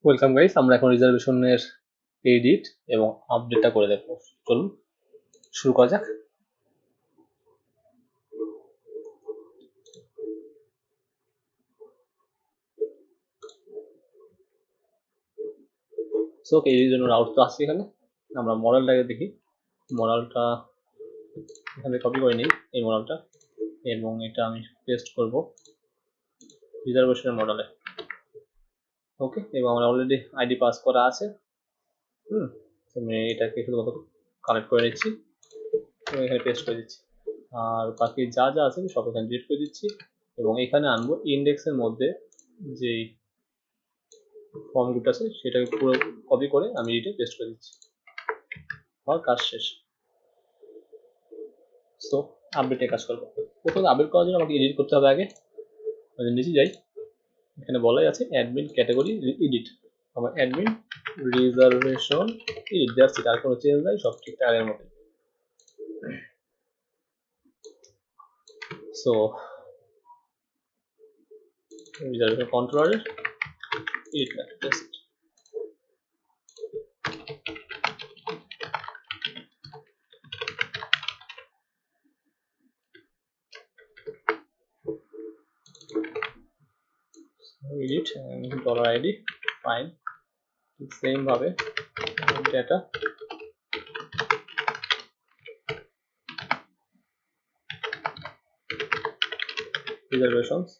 Welcome guys, আমরা এখন রিজার্ভেশনের edit এবং আপডেটটা করে দেখব। চলুন শুরু করা যাক। সো এই জন্য রাউট তো আসছে। এখানে আমরা মডেলটাকে দেখি। মডেলটা এখানে কপি করে নিই, এই মডেলটা, এবং এটা আমি পেস্ট করব রিজার্ভেশনের মডেলে। ওকে, এবং আমার অলরেডি আইডি পাস করা আছে। আমি এটাকে শুধুমাত্র কালেক্ট করে নিচ্ছি এবং এখানে পেস্ট করে দিচ্ছি। আর বাকি যা যা আছে সব এখানে ডিলিট করে দিচ্ছি এবং এখানে আনবো ইন্ডেক্সের মধ্যে যেই ফর্ম গ্রুপটা আছে সেটাকে পুরো কপি করে আমি এডিটে পেস্ট করে দিচ্ছি। আমার কাজ শেষ। সো আপডেটে কাজ করবো। প্রথমে আপডেট করার জন্য আমাকে এডিট করতে হবে আগে। নিচে যাই, এখানে বলাই আছে অ্যাডমিন ক্যাটাগরি এডিট। আমার অ্যাডমিন রিজার্ভেশন এডিট যাচ্ছে, তার কোনো চেঞ্জ নাই, সব ঠিকঠাক আগের মতো। সো রিজার্ভেশন কন্ট্রোলারের edit method, edit and $id fine। Same ভাবে data reservations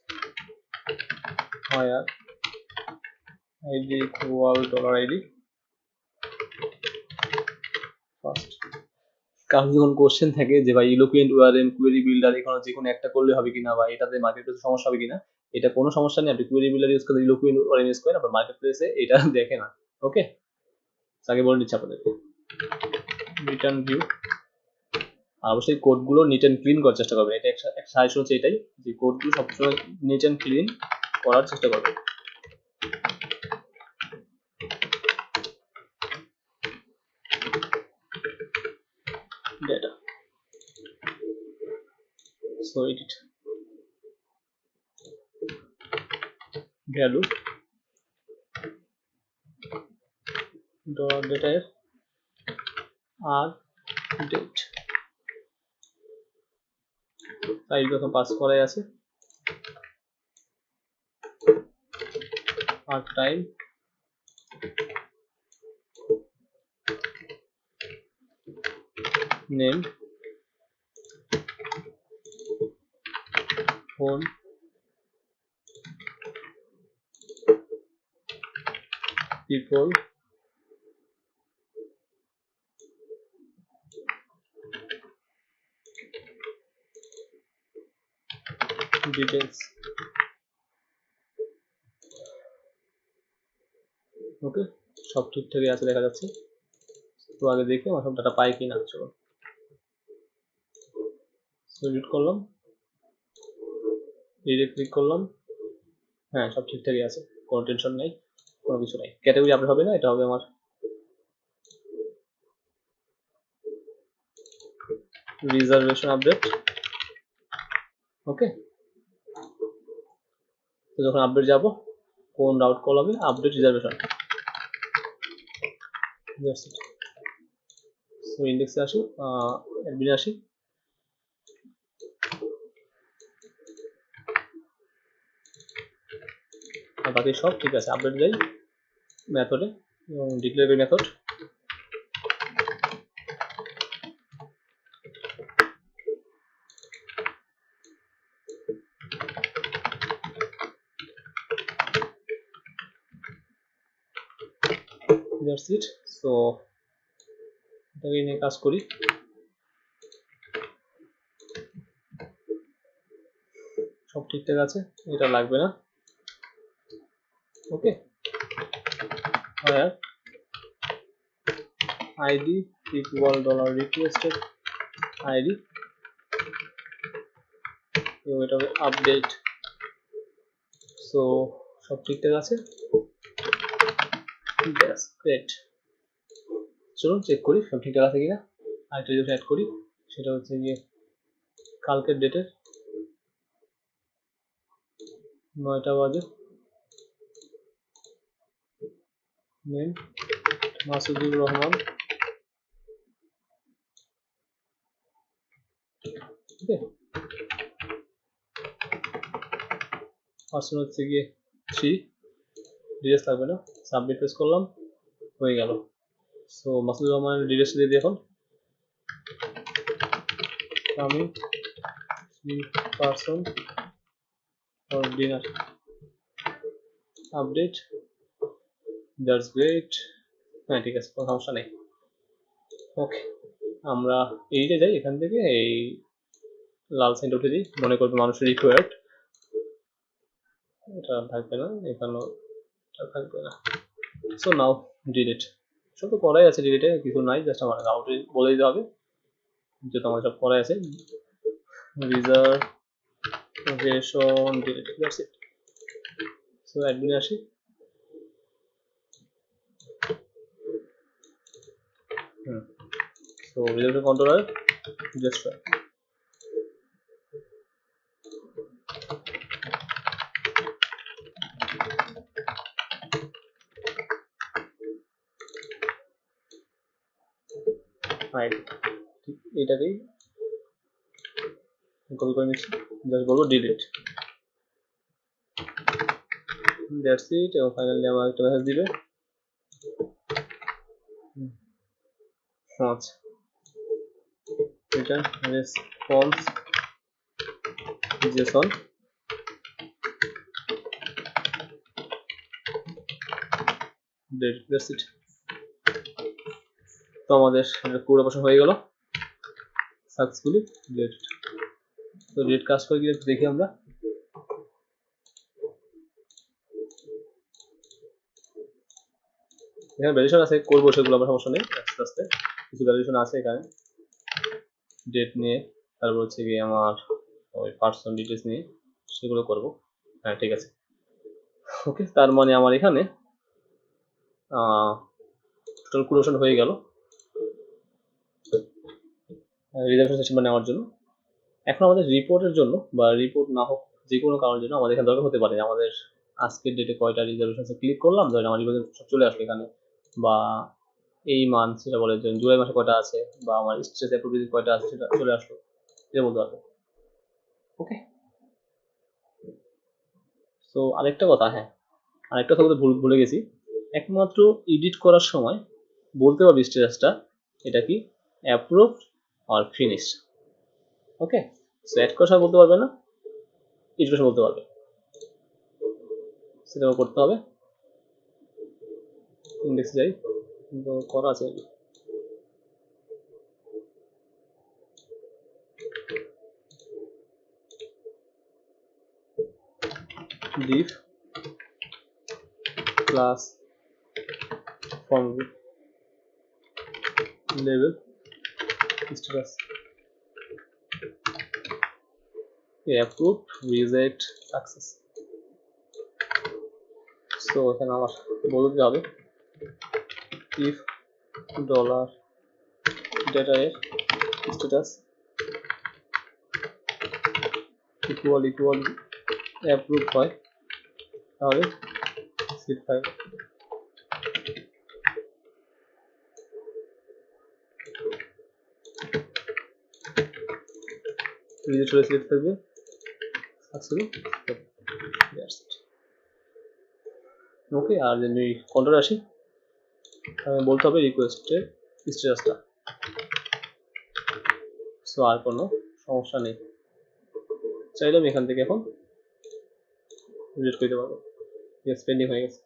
where id equal $id first। কারণ যখন কোশ্চেন থাকে যে ভাই ইলোকুয়েন্ট ওআরএম কোয়েরি বিল্ডার এখানে যে কোনো একটা করলে হবে কিনা বা এটাতে মার্কেট প্লেসে সমস্যা হবে কিনা, এটা কোনো সমস্যা নেই। আপনি কোয়েরি বিল্ডার ইউজ করে ইলোকুয়েন্ট ওআরএম ইউজ করেন, আপনার মার্কেট প্লেসে এটা দেখে না। ওকে, আগে বলে দিচ্ছি আপনাদেরকে রিটার্ন ভিউ। অবশ্যই কোডগুলো নিট অ্যান্ড ক্লিন করার চেষ্টা করবেন। এটা একটা সাজেশন হচ্ছে এটাই, যে কোডগুলো সবসময় নিট অ্যান্ড ক্লিন করার চেষ্টা করবেন। Data so edit value dot data এর আর ডেট সাইজ যখন পাস করাই আছে আর time name phone people details। Okay, সব ঠিকঠাকই আছে দেখা যাচ্ছে। তো আগে দেখি আমার সব ডাটা পাই কিনা। চলো এডিট করলাম, এডিট ক্লিক করলাম, হ্যাঁ সব ঠিকঠাকই আছে, কোনো টেনশন নেই, কোনো কিছু নাই। ক্যাটাগরি আপডেট হবে না, এটা হবে আমার রিজার্ভেশন আপডেট। ওকে, তো যখন আপডেট যাব কোন রাউট কল হবে, আপডেট রিজার্ভেশন। সো ইন্ডেক্সে আসি, অ্যাডমিনে আসি, আর বাকি সব ঠিক আছে। আপডেট যাই মেথডে এবং declare method, that's it. So এটাকে নিয়ে কাজ করি। সব ঠিকঠাক আছে, এটা লাগবে না। ওকে, where id equal $requested id এবং এটা হবে আপডেট। সো সব ঠিকঠাক আছে, ব্যাস গ্রেট। চলুন চেক করি সব ঠিকঠাক আছে কিনা। আরেকটা যদি অ্যাড করি, সেটা হচ্ছে গিয়ে কালকের ডেটের 9টা বাজে নেম মাসুদুর রহমান, ঠিক আছে, পার্সন হচ্ছে গিয়ে 3, ডিটেলস থাকবে না, সাবমিট প্রেস করলাম, হয়ে গেল। সো মাসুদুর রহমানের ডিটেলস দিয়ে দিই এখন, আমি 3 person for dinner, update, that's great. হ্যাঁ ঠিক আছে, কোনো সমস্যা নেই। ওকে, আমরা এইটা যাই, এখান থেকে এই লাল সাইনটা উঠে দিই, মনে করবে মানুষের রিকোয়ার্ড, এটা থাকবে না, এখানেও থাকবে না। সো নাও ডিলিট, সব তো করাই আছে, ডিলিটে কিছু নাই, জাস্ট আমার আউটে বলে দিতে হবে যে তোমার সব করাই আছে, reservation delete, that's it. So অ্যাডমিনে আসি, so reservation controller destroy, right, এটাকেই কপি করে নিচ্ছি, জাস্ট বলবো ডিলিট, দ্যাটস ইট। এবং ফাইনালি আমার একটা মেসেজ দিবে, আচ্ছা, return response json, that's it। তো আমাদের পুরো অপারেশন হয়ে গেল সাকসেসফুলি ডিলিট। তো ডিলিট কাজ করে গিয়ে দেখি আমরা, এখানে ভ্যালিডেশন আছে, করবো সেগুলো আমার সমস্যা নেই, আস্তে আস্তে কিছু ভ্যালিডেশন আছে এখানে, ডেট নিয়ে, তারপর হচ্ছে গিয়ে আমার ওই পার্সন ডিটেলস নিয়ে, সেগুলো করবো। হ্যাঁ ঠিক আছে, ওকে, তার মানে আমার এখানে টোটাল কুলেশন হয়ে গেল রিজার্ভেশন সিস্টেম নেওয়ার জন্য। এখন আমাদের রিপোর্টের জন্য, বা রিপোর্ট না হোক যে কোনো কারণের জন্য আমাদের এখানে দরকার হতে পারে আমাদের আজকের ডেটে কয়টা রিজার্ভেশন ক্লিক করলাম, ধরেন আমার রিজার্ভেশন চলে আসলো এখানে, বা এই মান্থ সেটা বলে যে জুলাই মাসে কয়টা আছে, বা আমার স্ট্রেস অ্যাপ্রুভ কয়টা আছে সেটা চলে আসলো, এটা বলতে পারবো। ওকে, তো আরেকটা কথা, হ্যাঁ আরেকটা কথা বলতে ভুলে গেছি, একমাত্র এডিট করার সময় বলতে পারবে স্ট্যাটাসটা এটা কি অ্যাপ্রুভড আর ফিনিশড। ওকে, সো অ্যাড করার সময় বলতে পারবে না, এডিট করার সময় বলতে পারবে, সেটাও করতে হবে। ইন্ডেক্স যাই, করা আছে div class form label status approved reject success। So এখানে আমার বলে দিতে হবে if ডলার ডেটা এর স্ট্যাটাস ইকুয়াল অ্যাপ্রুভ হয়, তাহলে সিট ফাইল রিজেক্ট হলে সিলেক্ট থাকবে সাকসেসফুল। ওকে, আর যদি কন্ট্রোলে আসি, বলতে হবে রিকোয়েস্টের স্ট্যাটাসটা। সো আর কোনো সমস্যা নেই, চাইলে আমি এখান থেকে এখন রিজেক্ট করতে পারবো। ইয়েস, পেন্ডিং হয়ে গেছে,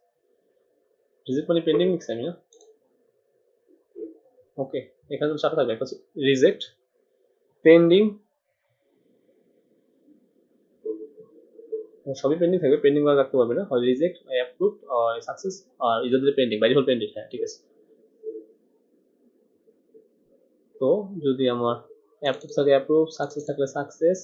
রিজেক্ট মানে পেন্ডিং লিখছি আমি না। ওকে, এখানে সাথে থাকবে একটা রিজেক্ট, পেন্ডিং, সবই পেন্ডিং থাকবে, পেন্ডিং করে রাখতে পারবে না, হয় রিজেক্ট, অ্যাপ্রুভ, সাকসেস, আর ইজাদের পেন্ডিং, বাই ডিফল্ট পেন্ডিং। হ্যাঁ ঠিক আছে, তো যদি আমার অ্যাপ্রুভ থাকে অ্যাপ্রুভ, সাকসেস থাকলে সাকসেস,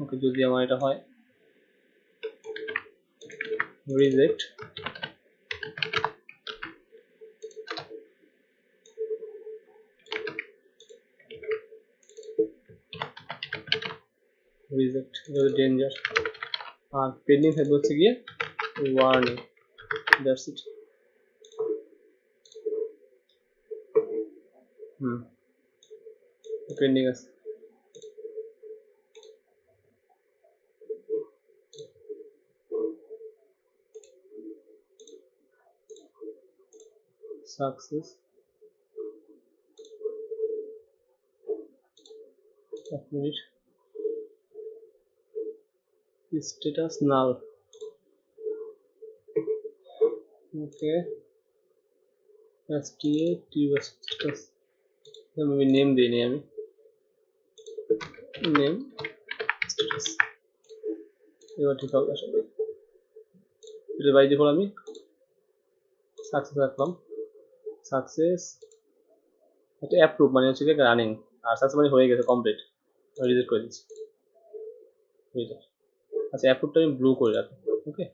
ওকে, যদি আমার এটা হয় রিজেক্ট, রিজেক্ট ডেঞ্জার, আর পেন্ডিং থাকবে হচ্ছে গিয়ে ওয়ার্নিং। That's it. পেন্ডিং আছে। সাকসেস, এক minute, status null. Okay, status আমি নেম দিইনি, আমি নেম স্ট্যাটাস, এবার ঠিক হবে আসলে। এটা বাই ডিফল্ট আমি সাকসেস রাখলাম। সাকসেস এটা অ্যাপ্রুভ মানে হচ্ছে কি রানিং, আর সাকসেস মানে হয়ে গেছে, কমপ্লিট। রিজেক্ট করে দিচ্ছি। আচ্ছা, অ্যাপ্রুভটা আমি ব্লু করে রাখি। ওকে,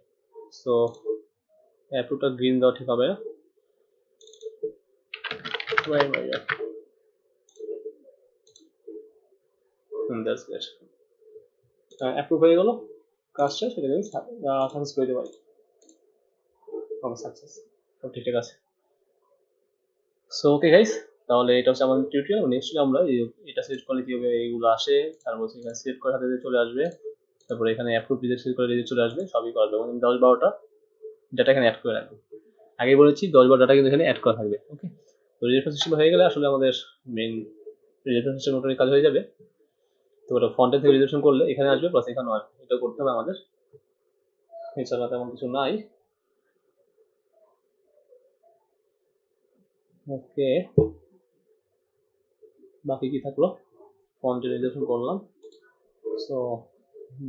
সো অ্যাপ্রুভটা গ্রিন দেওয়া ঠিক হবে না। That's great. অ্যাপ্রুভ হয়ে গেল কাজটা, সেটাকে আমি সাকসেস করে দিতে পারি। সাকসেস, সব ঠিকঠাক আছে। সো ওকে গাইস, তাহলে এটা হচ্ছে আমাদের টিউটোরিয়াল। নেক্সট আমরা এটা সিলেক্ট করলে কীভাবে এইগুলো আসে, তারপর এখানে সিলেক্ট করে হাতে চলে আসবে, তারপরে এখানে অ্যাপ্রুভ রিজেক্ট সিলেক্ট করে রিজেক্ট চলে আসবে, সবই করা যাবে। 10-12টা ডাটা এখানে অ্যাড করে রাখবো। আগে বলেছি 10-12 ডাটা কিন্তু এখানে অ্যাড করা থাকবে। ওকে, তো রিজেকশন সিস্টেম হয়ে গেলে আসলে আমাদের মেইন রিজেকশন সিস্টেম মোটামুটি কাজ হয়ে যাবে। তো ওটা ফ্রন্ট এন্ড থেকে রিজেকশন করলে এখানে আসবে, প্লাস এখানেও আসবে। এটা করতে হবে আমাদের, এছাড়া তেমন কিছু নাই। ওকে, বাকি কি থাকলো, ফন্টে রিজেকশন করলাম। সো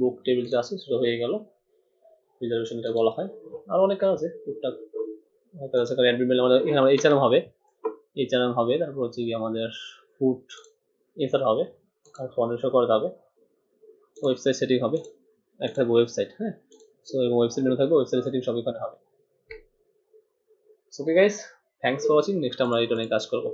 বুক টেবিল যে আছে সেটা হয়ে গেল, রিজার্ভেশন এটা বলা হয়। আর অনেক কাজ আছে টুকটাক, কাজ আছে। কারণ অ্যাডমিন আমাদের এখানে আমাদের এইচআরএম হবে, এইচআরএম হবে, তারপর হচ্ছে কি আমাদের ফুড ইনসার্ট হবে, আর ফন্টের শো করতে হবে, ওয়েবসাইট সেটিং হবে, একটা ওয়েবসাইট, হ্যাঁ। সো এবং ওয়েবসাইট মেনু থাকবে, ওয়েবসাইট সেটিং সব এখানে হবে। Okay guys, thanks for watching. Next আমরা এটা নিয়ে কাজ করবো।